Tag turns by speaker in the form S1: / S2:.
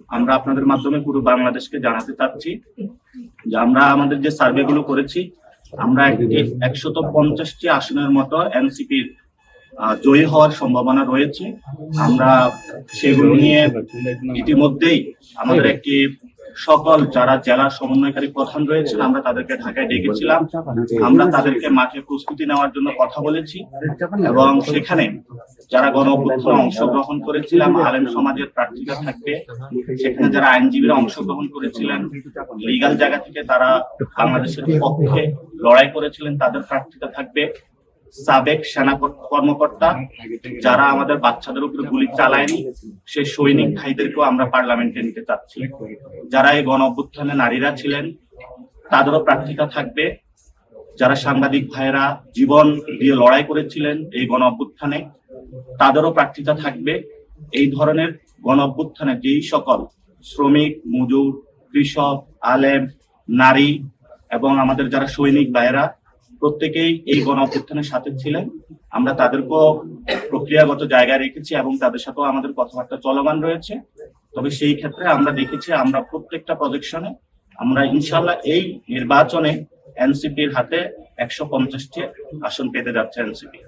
S1: আমরা আপনাদের মাধ্যমে পুরো বাংলাদেশকে জানাতে চাচ্ছি যে আমরা আমাদের যে সার্ভে গুলো করেছি, আমরা 150টি আসনের মতো এনসিপির জয়ী হওয়ার সম্ভাবনা রয়েছে। আমরা সেগুলো নিয়ে ইতিমধ্যেই আমাদের একটি সকল যারা জেলার সমন্বয়কারী প্রধান রয়েছেন, আমরা তাদেরকে ঢাকায় ডেকেছিলাম। আমরা তাদেরকে মাঠে প্রস্তুতি নেওয়ার জন্য কথা বলেছি এবং সেখানে যারা গণ অভ্যুত্থানে অংশগ্রহণ করেছিলাম, আলেম সমাজের প্রার্থীরা থাকবে, সেখানে যারা আইনজীবীরা অংশগ্রহণ করেছিলেন, লিগাল জায়গা থেকে তারা বাংলাদেশের পক্ষে লড়াই করেছিলেন, তাদের প্রার্থীরা থাকবে। সাবেক সেনা কর্মকর্তা যারা আমাদের বাচ্চাদের উপরে গুলি চালায়নি, সেই সৈনিক ভাইদেরকেও আমরা পার্লামেন্টে নিতে চাচ্ছি। যারা এই গণ অভ্যুত্থানে নারীরা ছিলেন, তাদেরও প্রার্থীতা থাকবে। যারা সাংবাদিক ভাইরা জীবন দিয়ে লড়াই করেছিলেন এই গণ অভ্যুত্থানে, তাদেরও প্রার্থীতা থাকবে। এই ধরনের গণ অভ্যুত্থানে যেই সকল শ্রমিক, মজুর, কৃষক, আলেম, নারী এবং আমাদের যারা সৈনিক ভাইরা প্রত্যেকেই এই গণ অভ্যুত্থানের সাথে ছিলেন, আমরা তাদেরকেও প্রক্রিয়াগত জায়গায় রেখেছি এবং তাদের সাথেও আমাদের কথাবার্তা চলমান রয়েছে। তবে সেই ক্ষেত্রে আমরা দেখেছি আমরা প্রত্যেকটা প্রজেকশনে আমরা ইনশাল্লাহ এই নির্বাচনে এনসিপির হাতে 150টি আসন পেতে যাচ্ছে এনসিপি।